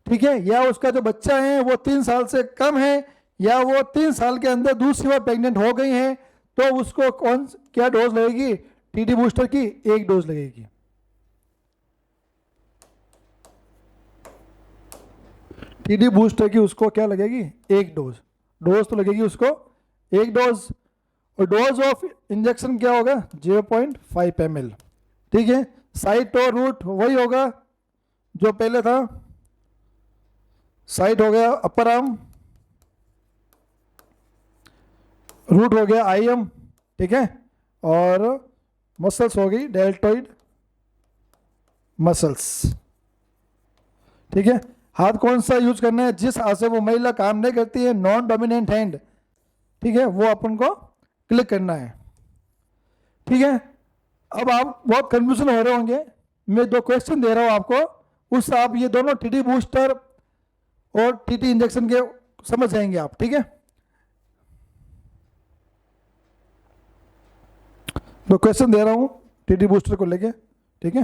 ठीक है, या उसका जो बच्चा है वो 3 साल से कम है, या वो 3 साल के अंदर दूसरी बार प्रेग्नेंट हो गई है, तो उसको क्या डोज लगेगी टीडी बूस्टर की? 1 डोज लगेगी। टीडी बूस्टर की उसको क्या लगेगी? 1 डोज। डोज तो लगेगी उसको 1 डोज, और डोज ऑफ इंजेक्शन क्या होगा? 0.5 ml, ठीक है। साइट और रूट वही होगा जो पहले था। साइट हो गया अपर आर्म, रूट हो गया आईएम, ठीक है, और मसल्स हो गई डेल्टोइड मसल्स, ठीक है। हाथ कौन सा यूज करना है? जिस हाथ से वो महिला काम नहीं करती है, नॉन डोमिनेंट हैंड, ठीक है, वो अपन को क्लिक करना है, ठीक है। अब आप बहुत कंफ्यूजन हो रहे होंगे, मैं 2 क्वेश्चन दे रहा हूं आपको, उससे आप ये दोनों टीटी बूस्टर और टीटी इंजेक्शन के समझ जाएंगे आप, ठीक है। 2 क्वेश्चन दे रहा हूं टीटी बूस्टर को लेके, ठीक है।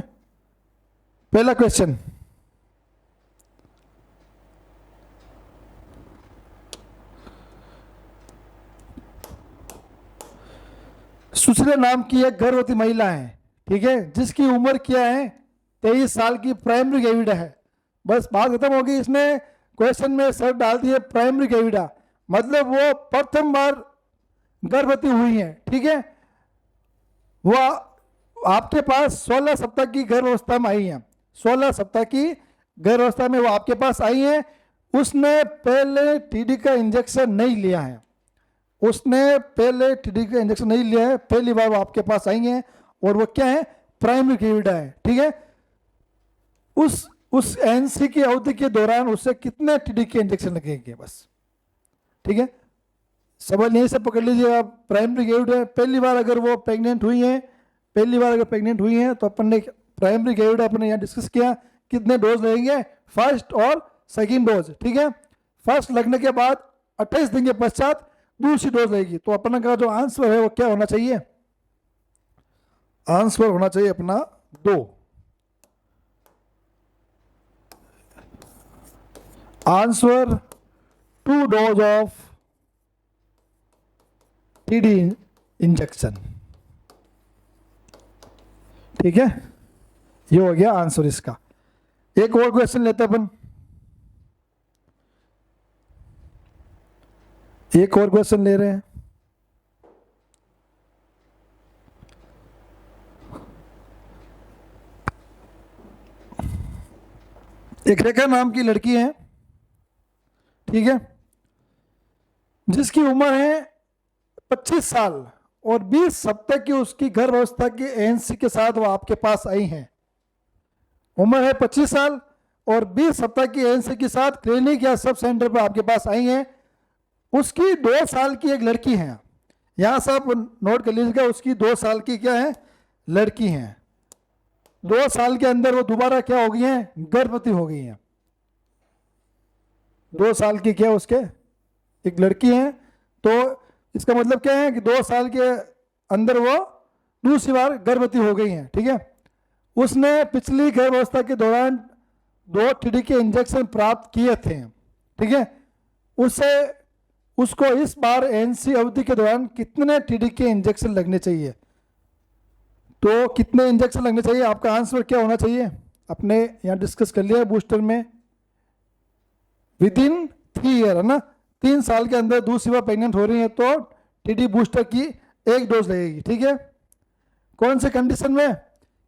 पहला क्वेश्चन, सुशीला नाम की एक गर्भवती महिला है, ठीक है, जिसकी उम्र क्या है? 23 साल की, प्राइमरी ग्रेविडा है। बस बात खत्म होगी। इसने क्वेश्चन में शर्त डाल दी है प्राइमरी ग्रेविडा, मतलब वो प्रथम बार गर्भवती हुई है, ठीक है। वो आपके पास 16 सप्ताह की गर्भावस्था में आई है, 16 सप्ताह की गर्भावस्था में वो आपके पास आई है। उसने पहले टीडी का इंजेक्शन नहीं लिया है, उसने पहले टीडी का इंजेक्शन नहीं लिया है, पहली बार वो आपके पास आई है, और वो क्या है? प्राइमरी ग्रेविडा है, ठीक है। उस एनसी की अवधि के दौरान उससे कितने टीडी के इंजेक्शन लगेंगे? बस, ठीक है। सवाल यहीं से पकड़ लीजिए आप। प्राइमरी ग्रेविडा है, पहली बार अगर वो प्रेग्नेंट हुई है, पहली बार अगर प्रेग्नेंट हुई है, तो अपन ने प्राइमरी ग्रेविडा अपने यहाँ डिस्कस किया, कितने डोज लगेंगे? फर्स्ट और सेकेंड डोज, ठीक है। फर्स्ट लगने के बाद 28 दिन के पश्चात दूसरी डोज लगेगी। तो अपना का जो आंसर है वो क्या होना चाहिए? आंसर होना चाहिए अपना 2। Answer 2 dose of TD injection, ठीक है। ये हो गया आंसर इसका। एक और क्वेश्चन लेते अपन, एक और क्वेश्चन ले रहे हैं। एक रेखा नाम की लड़की है, ठीक है, जिसकी उम्र है 25 साल और 20 सप्ताह की उसकी गर्भावस्था की एएनसी के साथ वो आपके पास आई हैं। उम्र है 25 साल और 20 सप्ताह की एएनसी के साथ क्लिनिक या सब सेंटर पर आपके पास आई हैं। उसकी 2 साल की एक लड़की है, यहां से आप नोट कर लीजिएगा, उसकी 2 साल की क्या है? लड़की है। 2 साल के अंदर वो दोबारा क्या हो गई है? गर्भवती हो गई है। 2 साल की क्या उसके एक लड़की है, तो इसका मतलब क्या है कि 2 साल के अंदर वो दूसरी बार गर्भवती हो गई है, ठीक है। उसने पिछली गर्भावस्था के दौरान 2 टीडी के इंजेक्शन प्राप्त किए थे, ठीक है। उसको इस बार एनसी अवधि के दौरान कितने टीडी के इंजेक्शन लगने चाहिए? तो कितने इंजेक्शन लगने चाहिए? आपका आंसर क्या होना चाहिए? अपने यहाँ डिस्कस कर लिया बूस्टर में, विद इन 3 ईयर, है ना। 3 साल के अंदर दूसरी बार प्रेग्नेंट हो रही है तो टीडी बूस्टर की 1 डोज लगेगी, ठीक है। कौन से कंडीशन में?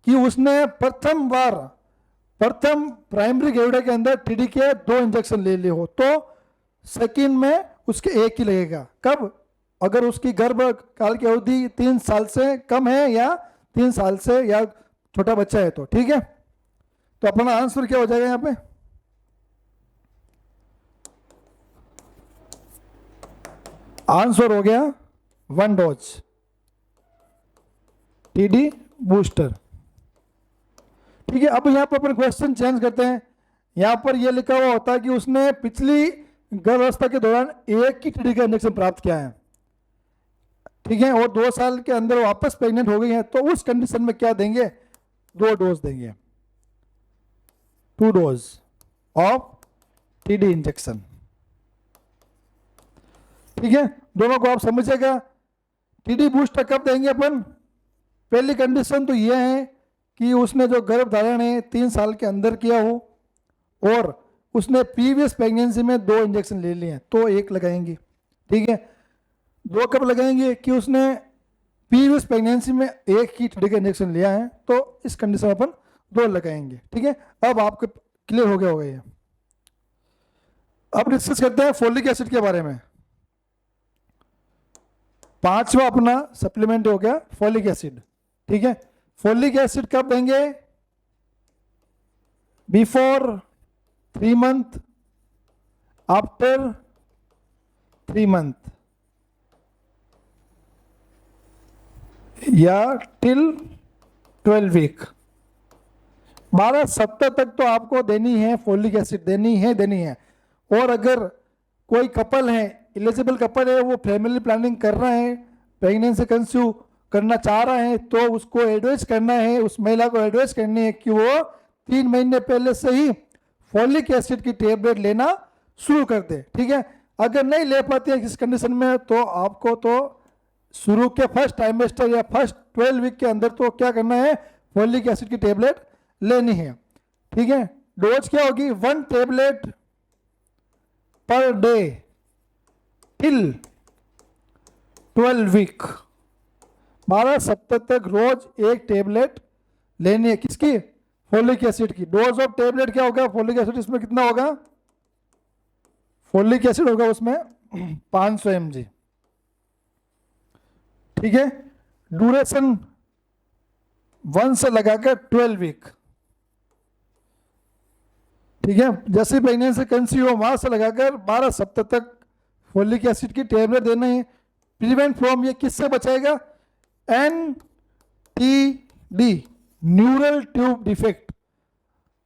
कि उसने प्रथम प्राइमरी ग्रेविडा के अंदर टीडी के 2 इंजेक्शन ले लिए हो, तो सेकेंड में उसके 1 ही लगेगा। कब? अगर उसकी गर्भ काल की अवधि 3 साल से कम है या 3 साल से या छोटा बच्चा है तो, ठीक है। तो अपना आंसर क्या हो जाएगा यहाँ पे? आंसर हो गया 1 डोज टीडी बूस्टर, ठीक है। अब यहाँ पर अपन क्वेश्चन चेंज करते हैं। यहाँ पर यह लिखा हुआ होता है कि उसने पिछली गर्भावस्था के दौरान 1 की टीडी का इंजेक्शन प्राप्त किया है। ठीक है, और 2 साल के अंदर वापस प्रेग्नेंट हो गई हैं, तो उस कंडीशन में क्या देंगे, 2 डोज देंगे, 2 डोज ऑफ टीडी इंजेक्शन। ठीक है, दोनों को आप समझिएगा। टीडी बूस्टर कब देंगे अपन, पहली कंडीशन तो यह है कि उसने जो गर्भ धारण है 3 साल के अंदर किया हो और उसने प्रीवियस प्रेगनेंसी में 2 इंजेक्शन ले लिए हैं, तो 1 लगाएंगे। ठीक है, 2 कब लगाएंगे कि उसने प्रीवियस प्रेगनेंसी में 1 ही टीडी का इंजेक्शन लिया है, तो इस कंडीशन में अपन 2 लगाएंगे। ठीक है, अब आपको क्लियर हो गया होगा ये। अब डिस्कस करते हैं फोलिक एसिड के बारे में। 5वां अपना सप्लीमेंट हो गया फोलिक एसिड। ठीक है, फोलिक एसिड कब देंगे, बिफोर 3 मंथ, आफ्टर 3 मंथ, या टिल 12 वीक। 12 सप्ताह तक तो आपको देनी है फोलिक एसिड, देनी है। और अगर कोई कपल है, एलिजिबल कपल है, वो फैमिली प्लानिंग कर रहा है, प्रेगनेंसी कंसीव करना चाह रहा है, तो उसको एडवाइस करना है, उस महिला को एडवाइस करनी है कि वो 3 महीने पहले से ही फोलिक एसिड की टेबलेट लेना शुरू कर दे। ठीक है, अगर नहीं ले पाती है किस कंडीशन में, तो आपको तो शुरू के फर्स्ट ट्राइमेस्टर या फर्स्ट 12 वीक के अंदर तो क्या करना है, फोलिक एसिड की टेबलेट लेनी है। ठीक है, डोज क्या होगी, 1 tablet per day till 12 week. 12 सप्ताह तक रोज 1 टेबलेट लेनी है, किसकी, फोलिक एसिड की। डोज ऑफ टेबलेट क्या होगा, फोलिक एसिड इसमें कितना होगा, फोलिक एसिड होगा उसमें 500 mg। ठीक है, ड्यूरेशन 1 से लगाकर 12 वीक। ठीक है, जैसे प्रेगनेंसी कंसीव हो वहां से लगाकर 12 सप्ताह तक फोलिक एसिड की टेबलेट देना है। प्रिवेंट फ्रॉम, ये किससे बचाएगा, NTD, न्यूरल ट्यूब डिफेक्ट।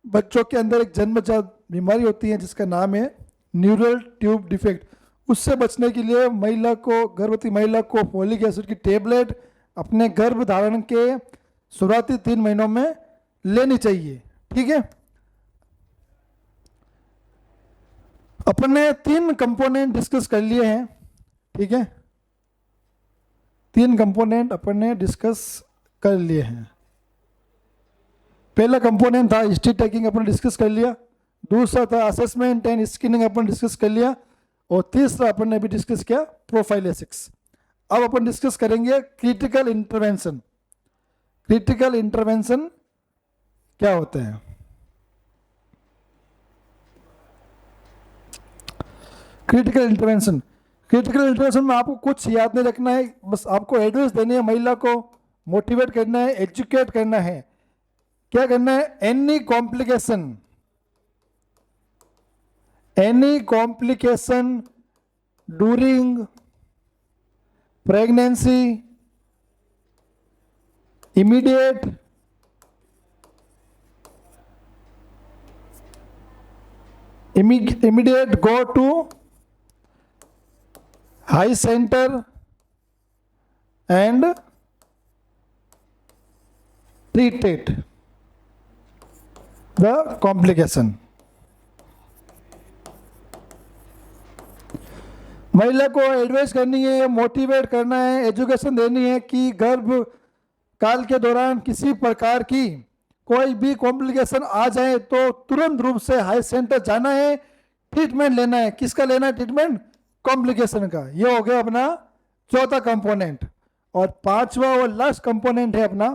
बच्चों के अंदर एक जन्मजात बीमारी होती है जिसका नाम है न्यूरल ट्यूब डिफेक्ट। उससे बचने के लिए महिला को, गर्भवती महिला को फोलिक एसिड की टेबलेट अपने गर्भ धारण के शुरुआती 3 महीनों में लेनी चाहिए। ठीक है, अपन ने 3 कंपोनेंट डिस्कस कर लिए हैं। ठीक है, 3 कंपोनेंट अपन ने डिस्कस कर लिए हैं। पहला कंपोनेंट था हिस्ट्री टेकिंग, अपन डिस्कस कर लिया। दूसरा था assessment and screening, upon discuss कर लिया। और तीसरा अपन ने अभी डिस्कस किया प्रोफाइलेसिस। अब अपन डिस्कस करेंगे क्रिटिकल इंटरवेंशन। क्रिटिकल इंटरवेंशन क्या होते हैं, क्रिटिकल इंटरवेंशन। क्रिटिकल इंटरवेंशन में आपको कुछ याद नहीं रखना है, बस आपको एडवाइस देनी है, महिला को मोटिवेट करना है, एजुकेट करना है। क्या करना है, any complication during pregnancy, immediate go to high center and treat it, the complication। महिला को एडवाइस करनी है, मोटिवेट करना है, एजुकेशन देनी है कि गर्भ काल के दौरान किसी प्रकार की कोई भी कॉम्प्लिकेशन आ जाए तो तुरंत रूप से हाई सेंटर जाना है, ट्रीटमेंट लेना है। किसका लेना है ट्रीटमेंट, कॉम्प्लिकेशन का। ये हो गया अपना चौथा कंपोनेंट। और 5वां और लास्ट कंपोनेंट है अपना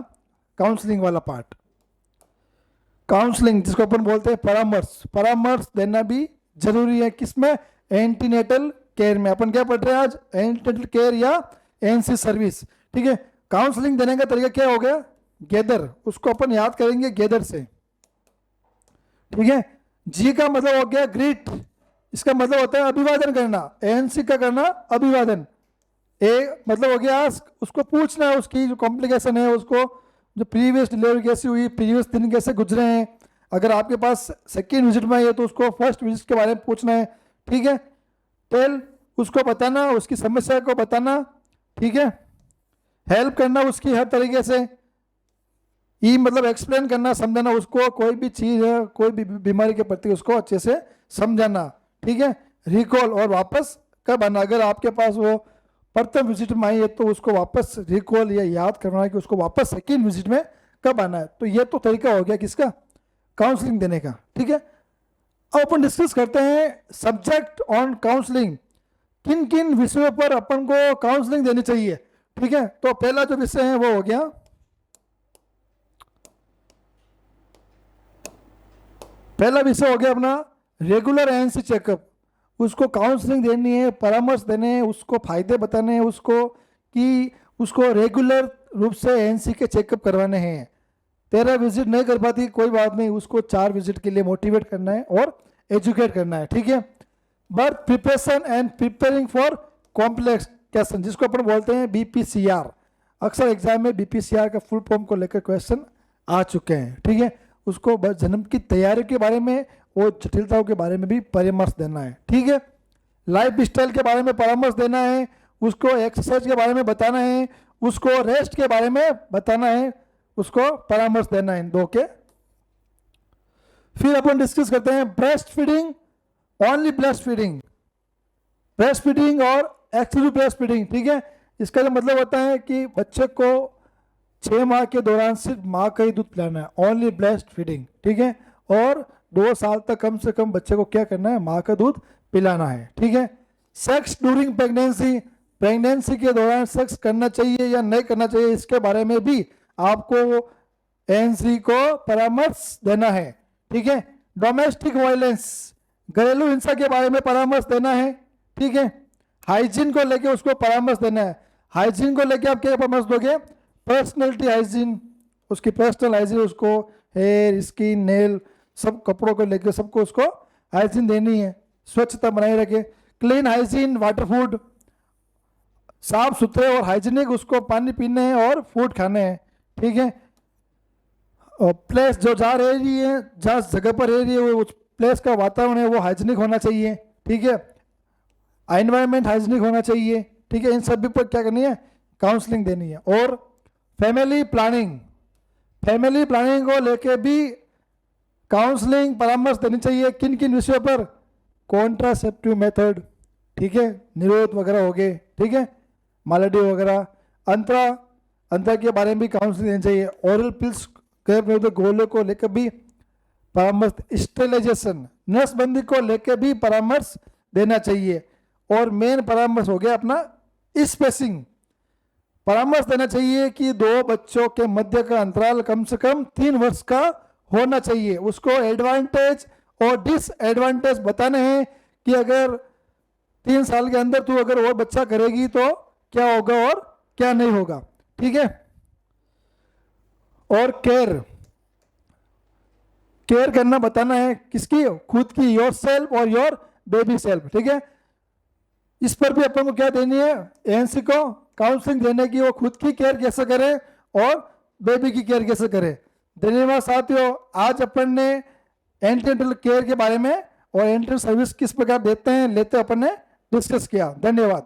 काउंसलिंग वाला पार्ट। काउंसलिंग जिसको अपन बोलते हैं परामर्श, परामर्श देना भी जरूरी है। किसमें, एंटीनेटल केयर में। अपन क्या पढ़ रहे हैं आज, एंटीनेटल केयर या एनसी सर्विस। ठीक है, काउंसलिंग देने का तरीका क्या हो गया, गैदर, उसको अपन याद करेंगे गैदर से। ठीक है, जी का मतलब हो गया ग्रीट, इसका मतलब होता है अभिवादन करना। एनसी का करना अभिवादन। ए मतलब हो गया आस्क, उसको पूछना है उसकी जो कॉम्प्लिकेशन है, उसको जो प्रीवियस डिलीवरी कैसी हुई, प्रीवियस दिन कैसे गुजरे हैं। अगर आपके पास सेकेंड विजिट में है तो उसको फर्स्ट विजिट के बारे में पूछना है। ठीक है, टेल, उसको बताना, उसकी समस्या को बताना। ठीक है, हेल्प करना उसकी हर तरीके से, ई मतलब एक्सप्लेन करना, समझाना उसको, कोई भी चीज़ है, कोई भी बीमारी के प्रति उसको अच्छे से समझाना, ठीक है। रिकॉल और वापस कब आना, अगर आपके पास वो प्रथम विजिट में आई है तो उसको वापस रिकॉल या याद करना है कि उसको वापस सेकेंड विजिट में कब आना है। तो ये तो तरीका हो गया किसका, काउंसलिंग देने का, ठीक है। अब अपन डिस्कस करते हैं सब्जेक्ट ऑन काउंसलिंग, किन किन विषयों पर अपन को काउंसलिंग देनी चाहिए, ठीक है। तो पहला जो विषय है वो हो गया, पहला विषय हो गया अपना रेगुलर एएनसी चेकअप। उसको काउंसलिंग देनी है, परामर्श देने हैं, उसको फायदे बताने हैं उसको कि उसको रेगुलर रूप से एएनसी के चेकअप करवाने हैं। 13 विजिट नहीं कर पाती कोई बात नहीं, उसको 4 विजिट के लिए मोटिवेट करना है और एजुकेट करना है, ठीक है। Birth preparation and preparing for complex question, जिसको अपन बोलते हैं बीपीसीआर। अक्सर एग्जाम में बीपीसीआर का फुल फॉर्म को लेकर क्वेश्चन आ चुके हैं, ठीक है। उसको जन्म की तैयारी के बारे में और जटिलताओं के बारे में भी परामर्श देना है, ठीक है। लाइफ स्टाइल के बारे में परामर्श देना है, उसको एक्सरसाइज के बारे में बताना है, उसको रेस्ट के बारे में बताना है, उसको परामर्श देना है इन दो के। फिर अपन डिस्कस करते हैं breast feeding, only breast feeding, breast feeding और एक्सक्लूसिव ब्रेस्ट फीडिंग, ठीक है। इसका जो मतलब होता है कि बच्चे को 6 माह के दौरान सिर्फ माँ का ही दूध पिलाना है, ओनली ब्रेस्ट फीडिंग, ठीक है। और 2 साल तक कम से कम बच्चे को क्या करना है, माँ का दूध पिलाना है, ठीक है। सेक्स ड्यूरिंग प्रेगनेंसी, प्रेगनेंसी के दौरान सेक्स करना चाहिए या नहीं करना चाहिए, इसके बारे में भी आपको एएनसी को परामर्श देना है, ठीक है। डोमेस्टिक वायलेंस, घरेलू हिंसा के बारे में परामर्श देना है, ठीक है। हाइजीन को लेके उसको परामर्श देना है। हाइजीन को लेके आप क्या परामर्श दोगे, पर्सनैलिटी हाइजीन, उसकी पर्सनल हाइजीन, उसको हेयर स्किन नेल सब कपड़ों को लेके सबको उसको हाइजीन देनी है, स्वच्छता बनाए रखे। क्लीन हाइजीन वाटर फूड, साफ सुथरे और हाइजीनिक उसको पानी पीने हैं और फूड खाने हैं, ठीक है। और प्लेस जो जहाँ रह रही है, जिस जगह पर रह रही है, वो उस प्लेस का वातावरण है वो हाइजीनिक होना चाहिए, ठीक है। एनवायरनमेंट हाइजीनिक होना चाहिए, ठीक है। इन सभी पर क्या करनी है, काउंसलिंग देनी है। और फैमिली प्लानिंग, फैमिली प्लानिंग को लेके भी काउंसलिंग परामर्श देनी चाहिए। किन किन विषयों पर, कॉन्ट्रासेप्टिव मेथड, ठीक है, निरोध वगैरह हो गए, ठीक है, मालाडी वगैरह, अंतरा के बारे में भी काउंसलिंग देनी चाहिए। ओरल पिल्स के गोलों को लेकर भी परामर्श, स्टेरिलाइजेशन नसबंदी को लेकर भी परामर्श देना चाहिए। और मेन परामर्श हो गया अपना स्पेसिंग, परामर्श देना चाहिए कि 2 बच्चों के मध्य का अंतराल कम से कम 3 वर्ष का होना चाहिए। उसको एडवांटेज और डिसएडवांटेज बताने हैं कि अगर 3 साल के अंदर तू अगर और बच्चा करेगी तो क्या होगा और क्या नहीं होगा, ठीक है। और केयर करना बताना है, किसकी, खुद की, योर सेल्फ और योर बेबी सेल्फ, ठीक है। इस पर भी अपन को क्या देनी है, एएनसी को काउंसलिंग देने की, वो खुद की केयर कैसे करे और बेबी की केयर कैसे करे। धन्यवाद साथियों, आज अपन ने एंटीनेटल केयर के बारे में और एंटीनेटल सर्विस किस प्रकार देते हैं लेते अपन ने डिस्कस किया। धन्यवाद।